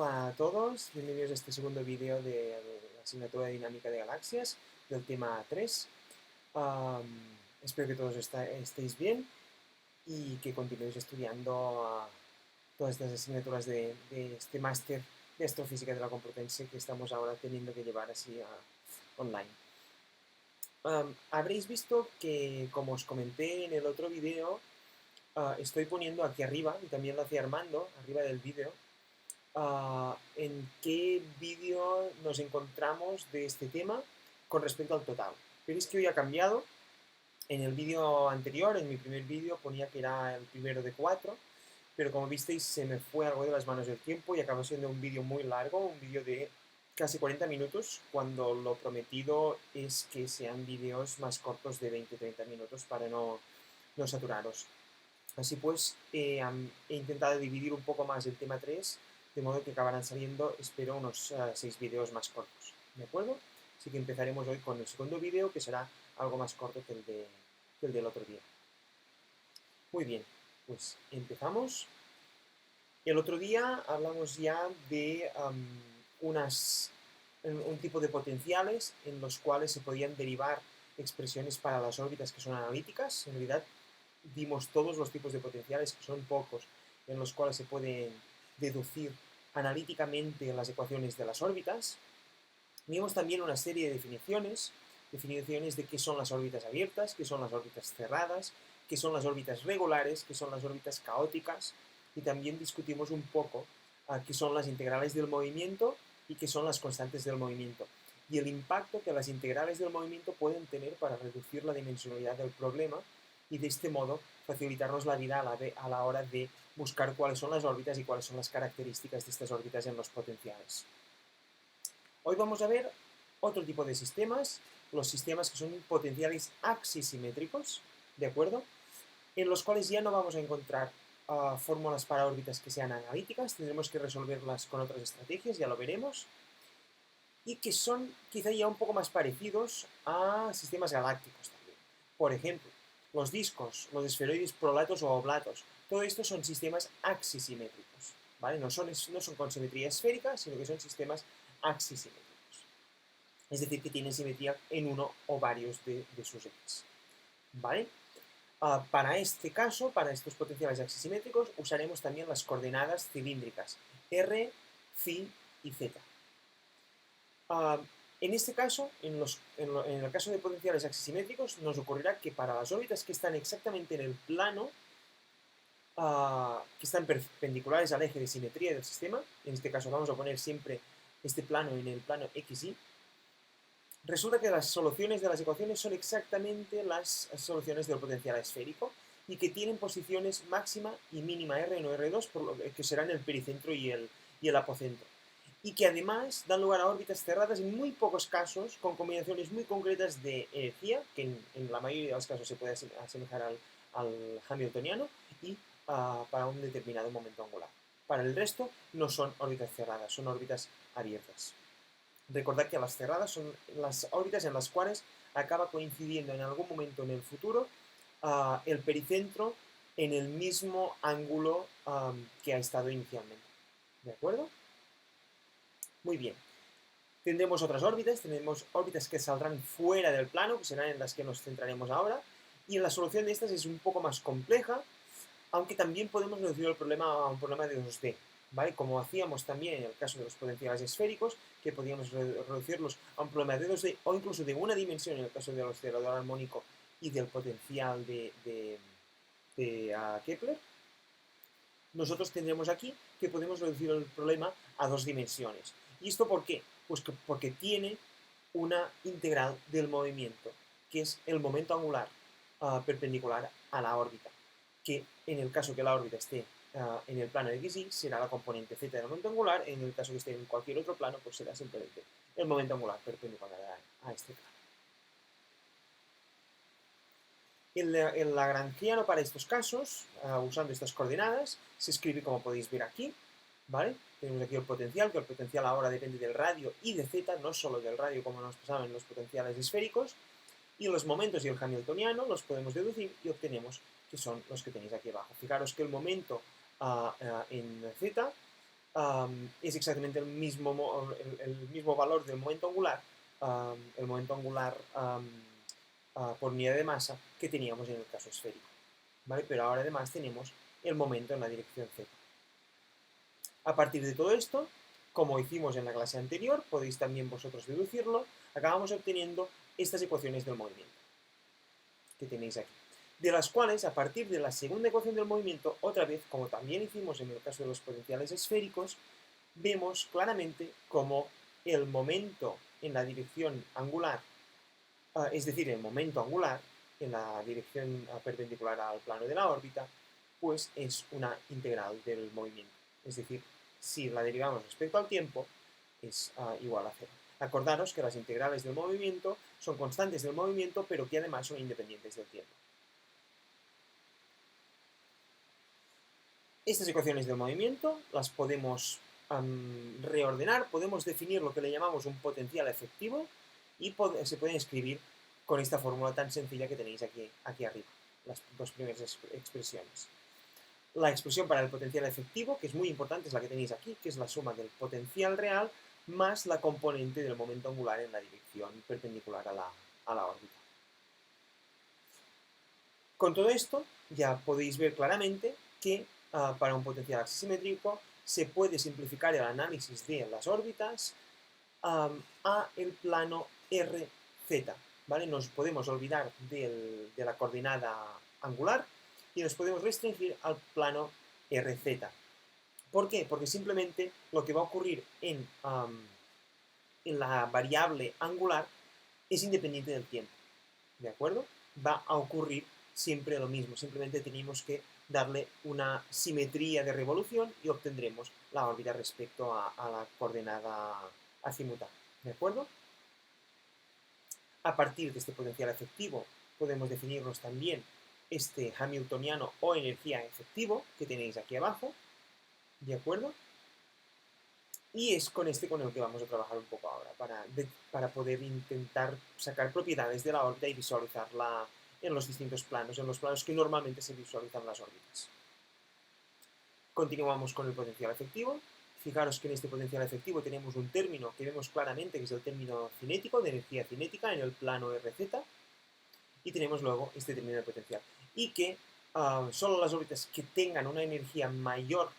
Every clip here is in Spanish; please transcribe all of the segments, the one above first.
Hola a todos, bienvenidos a este segundo vídeo de la asignatura de dinámica de galaxias del tema 3. Espero que todos estéis bien y que continuéis estudiando todas estas asignaturas de este máster de astrofísica de la Complutense que estamos ahora teniendo que llevar así online. Habréis visto que, como os comenté en el otro vídeo, estoy poniendo aquí arriba, y también lo hacía Armando, arriba del vídeo, en qué vídeo nos encontramos de este tema con respecto al total. Veréis que hoy ha cambiado. En el vídeo anterior, en mi primer vídeo, ponía que era el primero de 4, pero como visteis se me fue algo de las manos del tiempo y acabó siendo un vídeo muy largo, un vídeo de casi 40 minutos, cuando lo prometido es que sean vídeos más cortos de 20-30 minutos para no saturaros. Así pues, he intentado dividir un poco más el tema 3, de modo que acabarán saliendo, espero, unos 6 vídeos más cortos. ¿De acuerdo? Así que empezaremos hoy con el segundo vídeo, que será algo más corto que el del otro día. Muy bien, pues empezamos. El otro día hablamos ya de un tipo de potenciales en los cuales se podían derivar expresiones para las órbitas que son analíticas. En realidad vimos todos los tipos de potenciales, que son pocos, en los cuales se pueden deducir analíticamente las ecuaciones de las órbitas. Vimos también una serie de definiciones de qué son las órbitas abiertas, qué son las órbitas cerradas, qué son las órbitas regulares, qué son las órbitas caóticas, y también discutimos un poco qué son las integrales del movimiento y qué son las constantes del movimiento, y el impacto que las integrales del movimiento pueden tener para reducir la dimensionalidad del problema y de este modo facilitarnos la vida a la hora de buscar cuáles son las órbitas y cuáles son las características de estas órbitas en los potenciales. Hoy vamos a ver otro tipo de sistemas, los sistemas que son potenciales axisimétricos, ¿de acuerdo? En los cuales ya no vamos a encontrar fórmulas para órbitas que sean analíticas, tendremos que resolverlas con otras estrategias, ya lo veremos, y que son quizá ya un poco más parecidos a sistemas galácticos también. Por ejemplo, los discos, los esferoides prolatos o oblatos, todo esto son sistemas axisimétricos, ¿vale? No son con simetría esférica, sino que son sistemas axisimétricos. Es decir, que tienen simetría en uno o varios de sus ejes, ¿vale? Para este caso, para estos potenciales axisimétricos, usaremos también las coordenadas cilíndricas R, phi y z. En este caso, en el caso de potenciales axisimétricos, nos ocurrirá que para las órbitas que están exactamente en el plano, que están perpendiculares al eje de simetría del sistema, en este caso vamos a poner siempre este plano en el plano xy, resulta que las soluciones de las ecuaciones son exactamente las soluciones del potencial esférico y que tienen posiciones máxima y mínima R1 y R2, por lo que serán el pericentro y el apocentro. Y que además dan lugar a órbitas cerradas en muy pocos casos, con combinaciones muy concretas de energía, que en la mayoría de los casos se puede asemejar al hamiltoniano, y para un determinado momento angular. Para el resto no son órbitas cerradas, son órbitas abiertas. Recordad que las cerradas son las órbitas en las cuales acaba coincidiendo en algún momento en el futuro el pericentro en el mismo ángulo que ha estado inicialmente. ¿De acuerdo? Muy bien. Tendremos otras órbitas, tenemos órbitas que saldrán fuera del plano, que serán en las que nos centraremos ahora, y la solución de estas es un poco más compleja, aunque también podemos reducir el problema a un problema de 2D, ¿vale? Como hacíamos también en el caso de los potenciales esféricos, que podíamos reducirlos a un problema de 2D o incluso de una dimensión en el caso del oscilador armónico y del potencial de Kepler. Nosotros tendremos aquí que podemos reducir el problema a 2 dimensiones. ¿Y esto por qué? Pues porque tiene una integral del movimiento, que es el momento angular perpendicular a la órbita, que en el caso que la órbita esté en el plano XY será la componente z del momento angular, en el caso que esté en cualquier otro plano pues será simplemente el momento angular perpendicular a este plano. El lagrangiano para estos casos, usando estas coordenadas, se escribe como podéis ver aquí, ¿vale? Tenemos aquí el potencial, que el potencial ahora depende del radio y de z, no solo del radio como nos pasaba en los potenciales esféricos, y los momentos y el hamiltoniano los podemos deducir y obtenemos que son los que tenéis aquí abajo. Fijaros que el momento en z es exactamente el mismo valor del momento angular, el momento angular por unidad de masa que teníamos en el caso esférico, ¿vale? Pero ahora además tenemos el momento en la dirección z. A partir de todo esto, como hicimos en la clase anterior, podéis también vosotros deducirlo, acabamos obteniendo estas ecuaciones del movimiento que tenéis aquí, de las cuales, a partir de la segunda ecuación del movimiento, otra vez, como también hicimos en el caso de los potenciales esféricos, vemos claramente cómo el momento en la dirección angular, es decir, el momento angular en la dirección perpendicular al plano de la órbita, pues es una integral del movimiento. Es decir, si la derivamos respecto al tiempo, es igual a cero. Acordaros que las integrales del movimiento son constantes del movimiento, pero que además son independientes del tiempo. Estas ecuaciones del movimiento las podemos reordenar, podemos definir lo que le llamamos un potencial efectivo y se pueden escribir con esta fórmula tan sencilla que tenéis aquí arriba, las dos primeras expresiones. La expresión para el potencial efectivo, que es muy importante, es la que tenéis aquí, que es la suma del potencial real más la componente del momento angular en la dirección perpendicular a la órbita. Con todo esto, ya podéis ver claramente que para un potencial axisimétrico se puede simplificar el análisis de las órbitas a el plano RZ, ¿vale? Nos podemos olvidar de la coordenada angular y nos podemos restringir al plano RZ. ¿Por qué? Porque simplemente lo que va a ocurrir en la variable angular es independiente del tiempo, ¿de acuerdo? Va a ocurrir siempre lo mismo, simplemente tenemos que darle una simetría de revolución y obtendremos la órbita respecto a la coordenada azimutal, ¿de acuerdo? A partir de este potencial efectivo podemos definirnos también este hamiltoniano o energía efectivo que tenéis aquí abajo, ¿de acuerdo? Y es con el que vamos a trabajar un poco ahora, para poder intentar sacar propiedades de la órbita y visualizarla en los distintos planos, en los planos que normalmente se visualizan las órbitas. Continuamos con el potencial efectivo. Fijaros que en este potencial efectivo tenemos un término que vemos claramente, que es el término cinético, de energía cinética, en el plano RZ, y tenemos luego este término de potencial. Y que solo las órbitas que tengan una energía mayor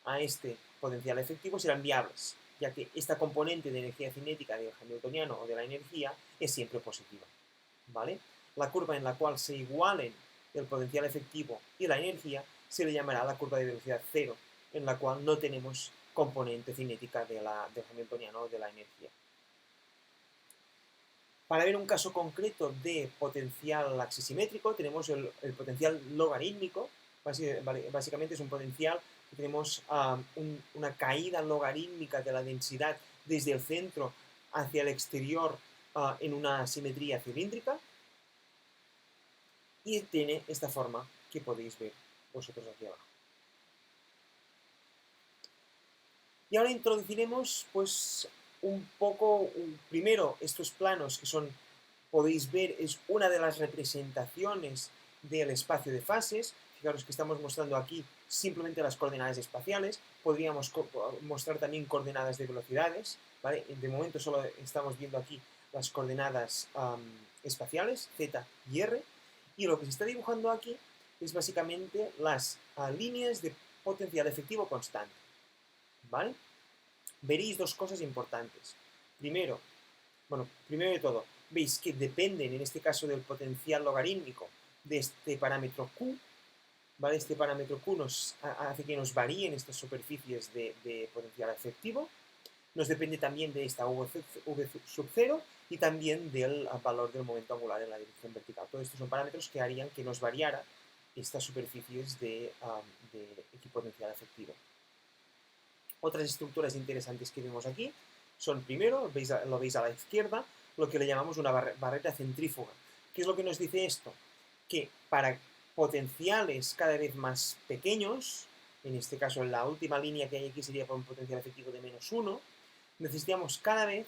a este potencial efectivo serán viables, ya que esta componente de energía cinética del hamiltoniano o de la energía es siempre positiva, ¿vale? La curva en la cual se igualen el potencial efectivo y la energía se le llamará la curva de velocidad cero, en la cual no tenemos componente cinética del hamiltoniano o de la energía. Para ver un caso concreto de potencial axisimétrico, tenemos el potencial logarítmico. Básicamente es un potencial que tenemos una caída logarítmica de la densidad desde el centro hacia el exterior en una simetría cilíndrica. Y tiene esta forma que podéis ver vosotros aquí abajo. Y ahora introduciremos, pues, un poco, primero, estos planos que son, podéis ver, es una de las representaciones del espacio de fases. Fijaros que estamos mostrando aquí simplemente las coordenadas espaciales. Podríamos mostrar también coordenadas de velocidades, ¿vale? De momento solo estamos viendo aquí las coordenadas espaciales, z y r. Y lo que se está dibujando aquí es básicamente las líneas de potencial efectivo constante, ¿vale? Veréis dos cosas importantes. Primero de todo, veis que dependen, en este caso, del potencial logarítmico de este parámetro Q, ¿vale? Este parámetro Q nos hace que nos varíen estas superficies de potencial efectivo. Nos depende también de esta V sub 0 y también del valor del momento angular en la dirección vertical. Todos estos son parámetros que harían que nos variara estas superficies de equipotencial efectivo. Otras estructuras interesantes que vemos aquí son, primero, lo veis a la izquierda, lo que le llamamos una barrera centrífuga. ¿Qué es lo que nos dice esto? Que para potenciales cada vez más pequeños, en este caso la última línea que hay aquí sería para un potencial efectivo de -1, necesitamos cada vez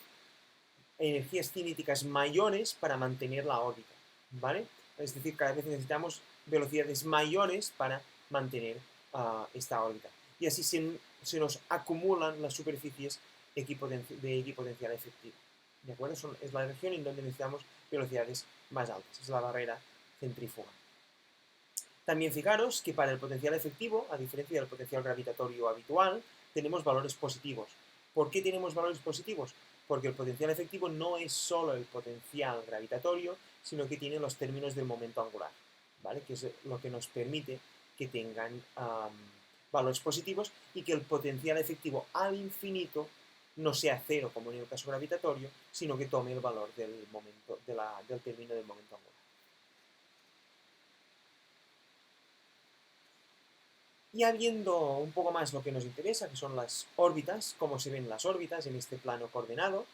energías cinéticas mayores para mantener la órbita, ¿vale? Es decir, cada vez necesitamos velocidades mayores para mantener esta órbita. Y así se nos acumulan las superficies de equipotencial efectivo. ¿De acuerdo? Es la región en donde necesitamos velocidades más altas, es la barrera centrífuga. También fijaros que para el potencial efectivo, a diferencia del potencial gravitatorio habitual, tenemos valores positivos. ¿Por qué tenemos valores positivos? Porque el potencial efectivo no es solo el potencial gravitatorio, sino que tiene los términos del momento angular, ¿vale? Que es lo que nos permite que tengan valores positivos y que el potencial efectivo al infinito no sea cero, como en el caso gravitatorio, sino que tome el valor del término del momento angular. Ya viendo un poco más lo que nos interesa, que son las órbitas, cómo se ven las órbitas en este plano coordenado.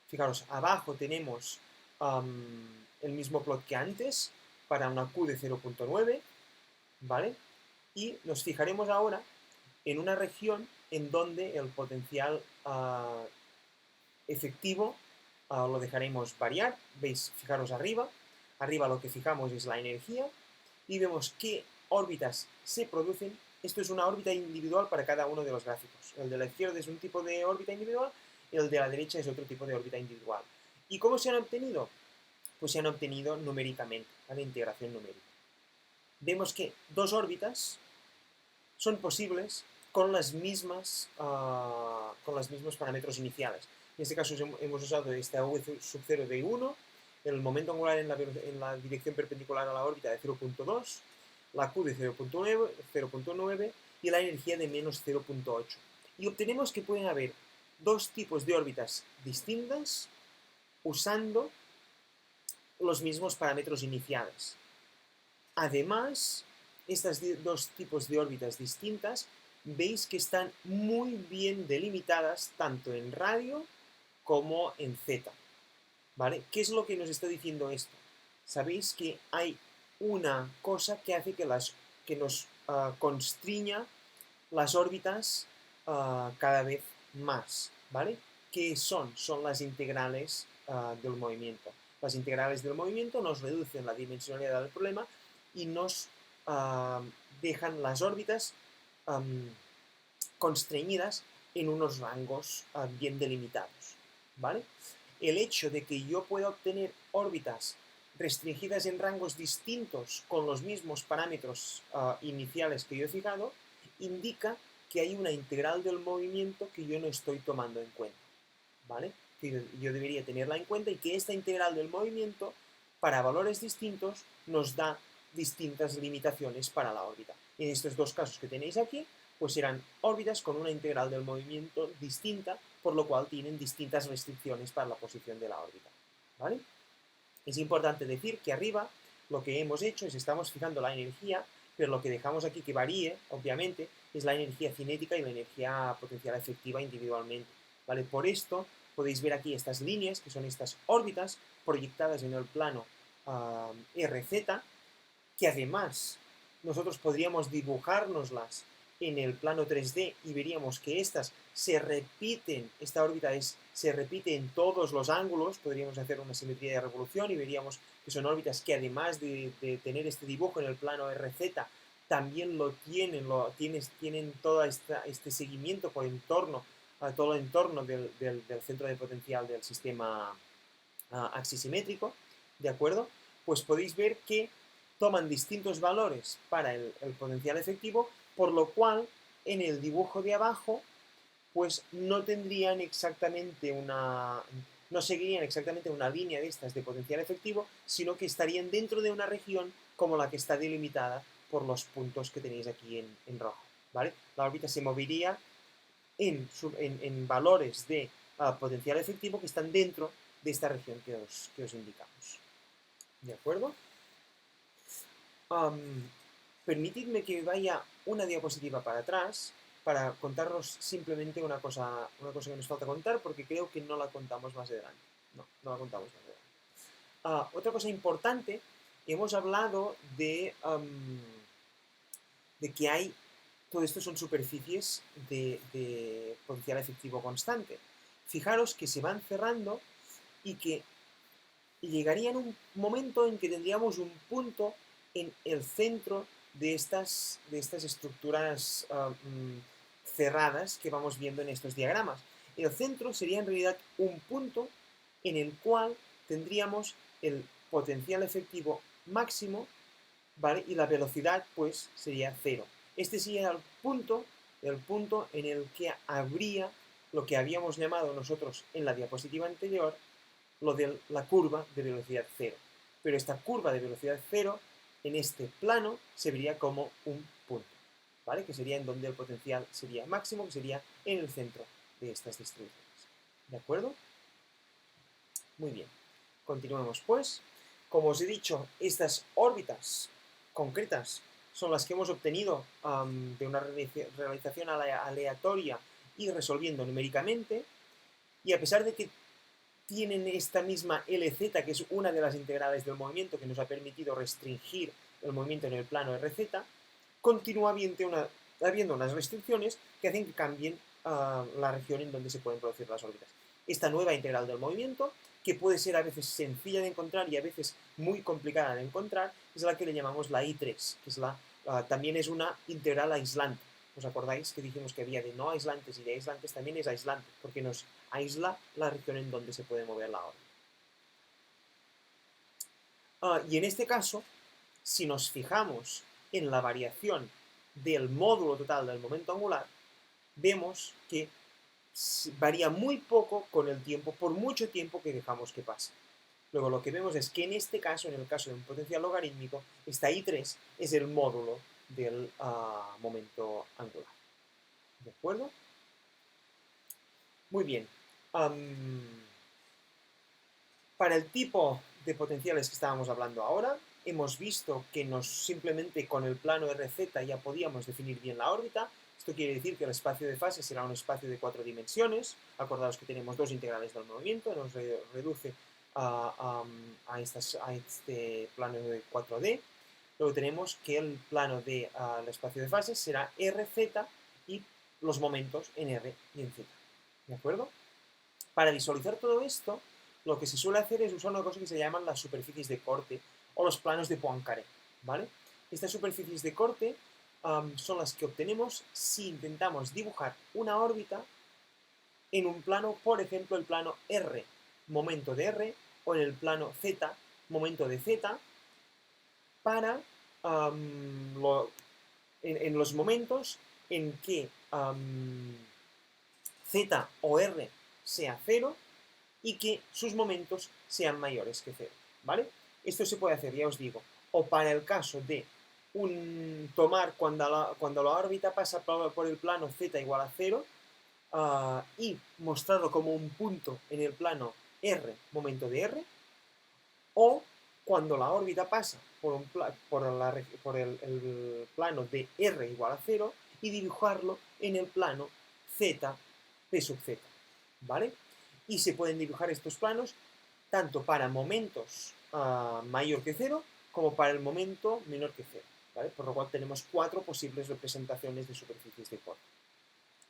Fijaros, abajo tenemos el mismo plot que antes, para una Q de 0.9, ¿vale? Y nos fijaremos ahora en una región en donde el potencial efectivo lo dejaremos variar. ¿Veis? Fijaros arriba. Arriba lo que fijamos es la energía y vemos qué órbitas se producen. Esto es una órbita individual para cada uno de los gráficos. El de la izquierda es un tipo de órbita individual y el de la derecha es otro tipo de órbita individual. ¿Y cómo se han obtenido? Pues se han obtenido numéricamente, a la integración numérica. Vemos que dos órbitas son posibles con los mismos parámetros iniciales. En este caso hemos usado esta v sub 0 de 1, el momento angular en la dirección perpendicular a la órbita de 0.2, la Q de 0.9 y la energía de menos 0.8. Y obtenemos que pueden haber dos tipos de órbitas distintas usando los mismos parámetros iniciales. Además, estos dos tipos de órbitas distintas veis que están muy bien delimitadas tanto en radio como en z. ¿Vale? ¿Qué es lo que nos está diciendo esto? Sabéis que hay una cosa que hace que nos constriña las órbitas cada vez más, ¿vale? ¿Qué son? Son las integrales del movimiento. Las integrales del movimiento nos reducen la dimensionalidad del problema y nos dejan las órbitas constreñidas en unos rangos bien delimitados, ¿vale? El hecho de que yo pueda obtener órbitas restringidas en rangos distintos con los mismos parámetros iniciales que yo he fijado, indica que hay una integral del movimiento que yo no estoy tomando en cuenta, ¿vale? Que yo debería tenerla en cuenta y que esta integral del movimiento, para valores distintos, nos da distintas limitaciones para la órbita. En estos dos casos que tenéis aquí, pues serán órbitas con una integral del movimiento distinta, por lo cual tienen distintas restricciones para la posición de la órbita, ¿vale? Es importante decir que arriba lo que hemos hecho es estamos fijando la energía, pero lo que dejamos aquí que varíe, obviamente, es la energía cinética y la energía potencial efectiva individualmente, ¿vale? Por esto podéis ver aquí estas líneas, que son estas órbitas proyectadas en el plano RZ, que además nosotros podríamos dibujárnoslas en el plano 3D y veríamos que estas se repiten, esta órbita se repite en todos los ángulos, podríamos hacer una simetría de revolución y veríamos que son órbitas que además de tener este dibujo en el plano RZ, también tienen todo este seguimiento por entorno, todo el entorno del centro de potencial del sistema axisimétrico, ¿de acuerdo? Pues podéis ver que toman distintos valores para el potencial efectivo, por lo cual en el dibujo de abajo pues no tendrían exactamente no seguirían exactamente una línea de estas de potencial efectivo, sino que estarían dentro de una región como la que está delimitada por los puntos que tenéis aquí en rojo, ¿vale? La órbita se movería en valores de potencial efectivo que están dentro de esta región que os indicamos. ¿De acuerdo? Permitidme que vaya una diapositiva para atrás para contaros simplemente una cosa que nos falta contar, porque creo que no la contamos más adelante. No la contamos más adelante. Otra cosa importante, hemos hablado de que hay, todo esto son superficies de potencial efectivo constante. Fijaros que se van cerrando y que llegaría en un momento en que tendríamos un punto en el centro de estas estructuras cerradas que vamos viendo en estos diagramas. El centro sería en realidad un punto en el cual tendríamos el potencial efectivo máximo, ¿vale? Y la velocidad, pues, sería cero. Este sería el punto en el que habría lo que habíamos llamado nosotros en la diapositiva anterior, lo de la curva de velocidad cero. Pero esta curva de velocidad cero, en este plano, se vería como un punto, ¿vale? Que sería en donde el potencial sería máximo, que sería en el centro de estas distribuciones. ¿De acuerdo? Muy bien. Continuemos, pues. Como os he dicho, estas órbitas concretas son las que hemos obtenido de una realización aleatoria y resolviendo numéricamente. Y a pesar de que tienen esta misma LZ, que es una de las integrales del movimiento que nos ha permitido restringir el movimiento en el plano RZ, continúa habiendo unas restricciones que hacen que cambien la región en donde se pueden producir las órbitas. Esta nueva integral del movimiento, que puede ser a veces sencilla de encontrar y a veces muy complicada de encontrar, es la que le llamamos la I3, que es también es una integral aislante. ¿Os acordáis que dijimos que había de no aislantes y de aislantes? También es aislante, porque nos aísla la región en donde se puede mover la órbita. Y en este caso, si nos fijamos en la variación del módulo total del momento angular, vemos que varía muy poco con el tiempo, por mucho tiempo que dejamos que pase. Luego lo que vemos es que en este caso, en el caso de un potencial logarítmico, esta I3 es el módulo del momento angular. ¿De acuerdo? Muy bien. Para el tipo de potenciales que estábamos hablando ahora, hemos visto que simplemente con el plano RZ ya podíamos definir bien la órbita. Esto quiere decir que el espacio de fase será un espacio de 4 dimensiones. Acordaos que tenemos dos integrales del movimiento, nos reduce a este plano de 4D. Luego tenemos que el plano del espacio de fase será RZ y los momentos en R y en Z. ¿De acuerdo? Para visualizar todo esto, lo que se suele hacer es usar una cosa que se llaman las superficies de corte o los planos de Poincaré, ¿vale? Estas superficies de corte son las que obtenemos si intentamos dibujar una órbita en un plano, por ejemplo, el plano R, momento de R, o en el plano Z, momento de Z, para en los momentos en que Z o R sea cero y que sus momentos sean mayores que cero, ¿vale? Esto se puede hacer, ya os digo, o para el caso de tomar cuando la órbita pasa por el plano z igual a 0 y mostrarlo como un punto en el plano r, momento de r, o cuando la órbita pasa por el plano de r igual a 0 y dibujarlo en el plano z p sub z, ¿vale? Y se pueden dibujar estos planos tanto para momentos mayor que 0 como para el momento menor que 0, ¿vale? Por lo cual tenemos 4 posibles representaciones de superficies de corte.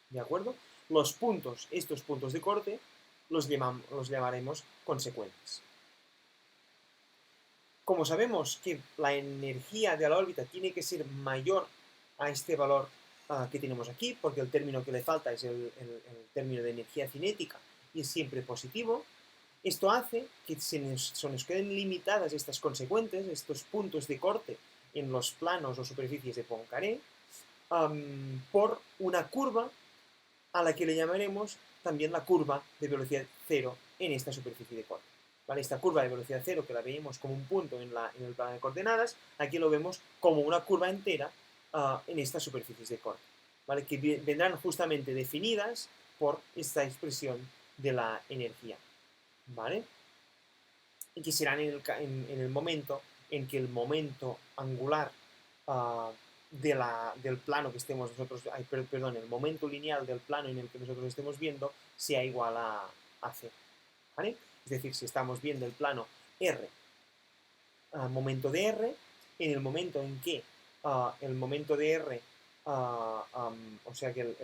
¿De acuerdo? Estos puntos de corte los llamaremos consecuentes. Como sabemos que la energía de la órbita tiene que ser mayor a este valor que tenemos aquí, porque el término que le falta es el término de energía cinética y es siempre positivo, esto hace que se nos queden limitadas estas consecuentes, estos puntos de corte en los planos o superficies de Poincaré, por una curva a la que le llamaremos también la curva de velocidad cero en esta superficie de corte. ¿Vale? Esta curva de velocidad cero, que la veíamos como un punto en el plano de coordenadas, aquí lo vemos como una curva entera en estas superficies de corte, ¿vale? Que vendrán justamente definidas por esta expresión de la energía, ¿vale? Y que serán en el momento en que el momento angular del plano que estemos nosotros, perdón, el momento lineal del plano en el que nosotros estemos viendo sea igual a c, ¿vale? Es decir, si estamos viendo el plano R, momento de R, en el momento en que el momento de R, o sea que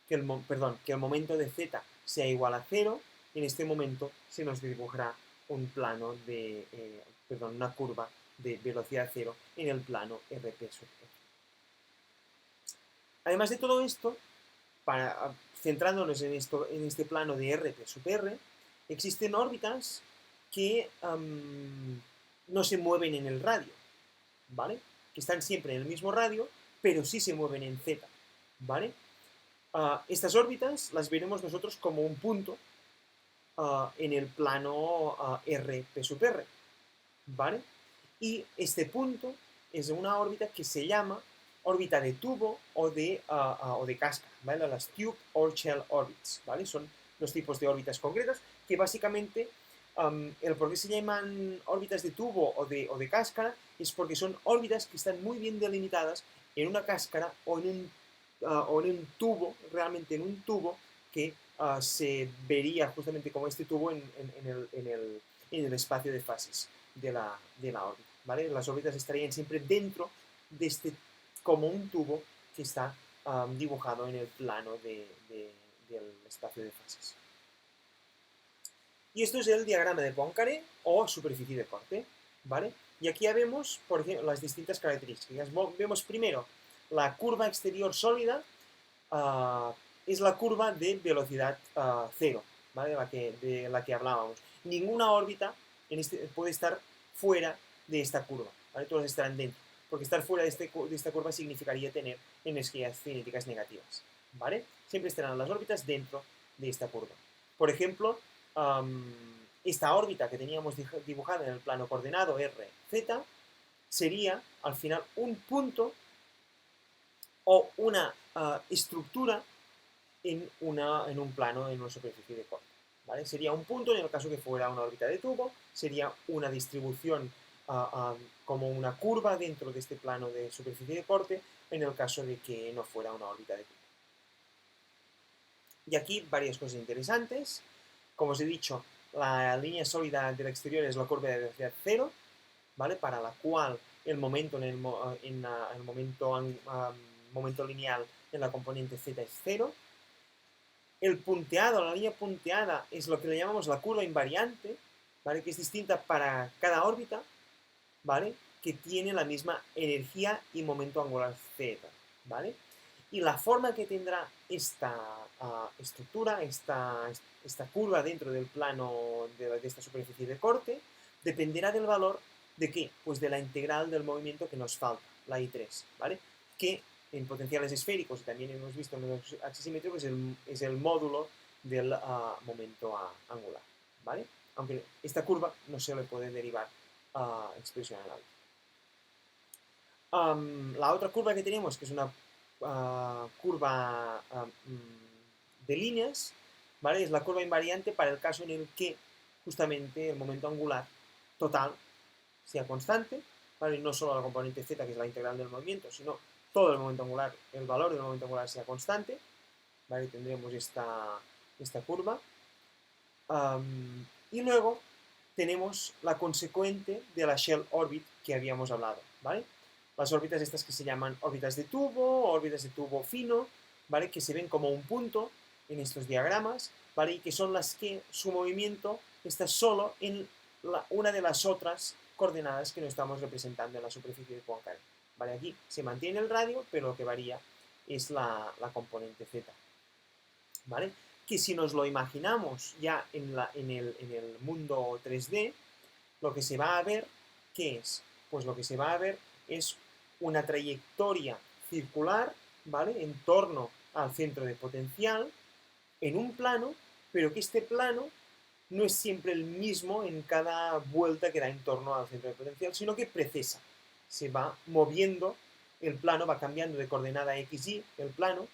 que el momento de Z sea igual a 0, en este momento se nos dibujará un plano una curva de velocidad 0 en el plano RP sub T. Además de todo esto, centrándonos en este plano de R sub R, existen órbitas que no se mueven en el radio, ¿vale? Que están siempre en el mismo radio, pero sí se mueven en Z, ¿vale? Estas órbitas las veremos nosotros como un punto en el plano R sub R, ¿vale? Y este punto es una órbita que se llama órbita de tubo o de cáscara, ¿vale? Las tube or shell orbits, ¿vale? Son los tipos de órbitas concretas que básicamente el por qué se llaman órbitas de tubo o de cáscara es porque son órbitas que están muy bien delimitadas en una cáscara o en un tubo, realmente en un tubo que se vería justamente como este tubo en el espacio de fases de la órbita, ¿vale? Las órbitas estarían siempre dentro de este, como un tubo que está dibujado en el plano del espacio de fases. Y esto es el diagrama de Poincaré o superficie de corte, ¿vale? Y aquí ya vemos, por ejemplo, las distintas características. Vemos primero la curva exterior sólida, es la curva de velocidad cero, ¿vale? De la que hablábamos. Ninguna órbita puede estar fuera de esta curva, ¿vale? Todas estarán dentro, porque estar fuera de esta curva significaría tener energías cinéticas negativas, ¿vale? Siempre estarán las órbitas dentro de esta curva. Por ejemplo, esta órbita que teníamos dibujada en el plano coordenado R, Z, sería al final un punto o una estructura en un plano, en una superficie de corte, ¿vale? Sería un punto en el caso que fuera una órbita de tubo, sería una distribución como una curva dentro de este plano de superficie de corte en el caso de que no fuera una órbita de tubo. Y aquí varias cosas interesantes. Como os he dicho, la línea sólida del exterior es la curva de velocidad cero, ¿vale? Para la cual el momento momento lineal en la componente z es cero. El punteado, la línea punteada, es lo que le llamamos la curva invariante, ¿vale? Que es distinta para cada órbita, ¿vale? Que tiene la misma energía y momento angular z, ¿vale? Y la forma que tendrá esta estructura, esta curva dentro del plano de esta superficie de corte, dependerá del valor de ¿qué? Pues de la integral del movimiento que nos falta, la I3, ¿vale? Que en potenciales esféricos, y también hemos visto en los axisímetros, es el módulo del momento angular, ¿vale? Aunque esta curva no se le puede derivar a expresión análisis. La otra curva que tenemos, que es una curva de líneas, ¿vale? Es la curva invariante para el caso en el que justamente el momento angular total sea constante, ¿vale? Y no solo la componente z, que es la integral del movimiento, sino todo el momento angular, el valor del momento angular sea constante, ¿vale? Tendremos esta curva. Y luego tenemos la consecuente de la shell orbit que habíamos hablado, ¿vale? Las órbitas estas que se llaman órbitas de tubo fino, ¿vale? Que se ven como un punto en estos diagramas, ¿vale? Y que son las que su movimiento está solo en una de las otras coordenadas que nos estamos representando en la superficie de Poincaré, ¿vale? Aquí se mantiene el radio, pero lo que varía es la componente z, ¿vale? Que si nos lo imaginamos ya en el mundo 3D, lo que se va a ver, ¿qué es? Pues lo que se va a ver es una trayectoria circular, ¿vale? En torno al centro de potencial, en un plano, pero que este plano no es siempre el mismo en cada vuelta que da en torno al centro de potencial, sino que precesa. Se va moviendo, el plano va cambiando de coordenada XY, el plano,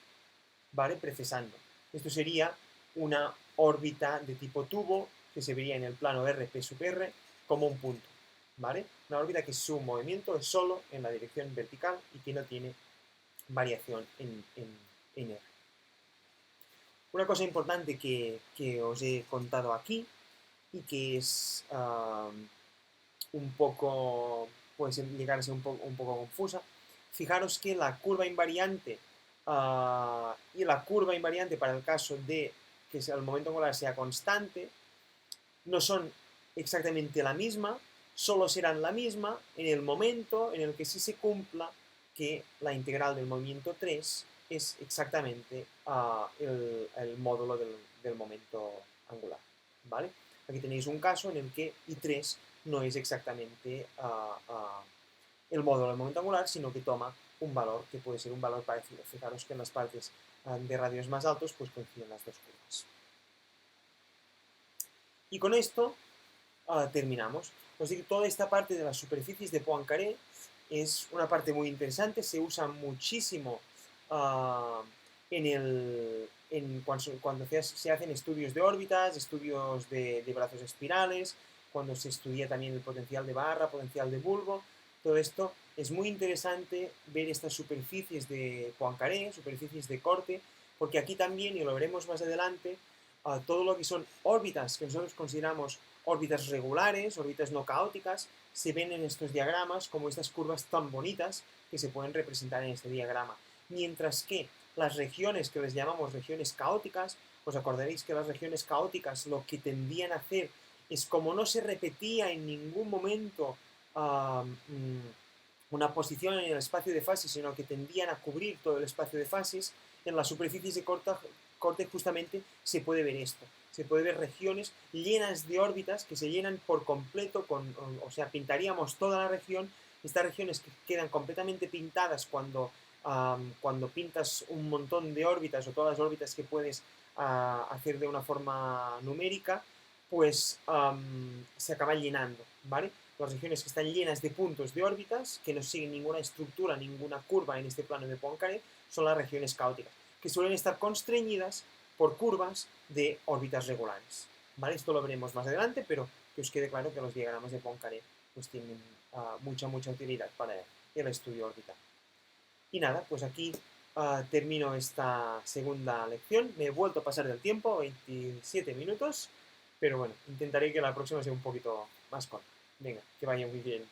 ¿vale? Precesando. Esto sería una órbita de tipo tubo que se vería en el plano RP sub R como un punto, ¿vale? Una órbita que su movimiento es solo en la dirección vertical y que no tiene variación en R. Una cosa importante que os he contado aquí y que es un poco, puede llegar a ser un poco confusa, fijaros que la curva invariante y la curva invariante para el caso de que el momento angular sea constante no son exactamente la misma, solo serán la misma en el momento en el que sí se cumpla que la integral del movimiento 3 es exactamente el módulo del momento angular, ¿vale? Aquí tenéis un caso en el que I3 no es exactamente el módulo del momento angular, sino que toma un valor que puede ser un valor parecido. Fijaros que en las partes de radios más altos pues coinciden las dos curvas. Y con esto terminamos. Os digo, toda esta parte de las superficies de Poincaré es una parte muy interesante, se usa muchísimo cuando se hacen estudios de órbitas, estudios de brazos espirales, cuando se estudia también el potencial de barra, potencial de bulbo. Todo esto es muy interesante ver estas superficies de Poincaré, superficies de corte, porque aquí también, y lo veremos más adelante, todo lo que son órbitas que nosotros consideramos órbitas regulares, órbitas no caóticas, se ven en estos diagramas como estas curvas tan bonitas que se pueden representar en este diagrama. Mientras que las regiones que les llamamos regiones caóticas, os acordaréis que las regiones caóticas lo que tendían a hacer es, como no se repetía en ningún momento una posición en el espacio de fases, sino que tendían a cubrir todo el espacio de fases, en las superficies de corte justamente se puede ver esto. Se puede ver regiones llenas de órbitas que se llenan por completo, o sea, pintaríamos toda la región. Estas regiones que quedan completamente pintadas cuando pintas un montón de órbitas o todas las órbitas que puedes hacer de una forma numérica, pues se acaban llenando, ¿vale? Las regiones que están llenas de puntos de órbitas, que no siguen ninguna estructura, ninguna curva en este plano de Poincaré, son las regiones caóticas, que suelen estar constreñidas por curvas de órbitas regulares, ¿vale? Esto lo veremos más adelante, pero que os quede claro que los diagramas de Poincaré pues tienen mucha utilidad para el estudio orbital. Y nada, pues aquí termino esta segunda lección. Me he vuelto a pasar del tiempo, 27 minutos, pero bueno, intentaré que la próxima sea un poquito más corta. Venga, que vaya muy bien.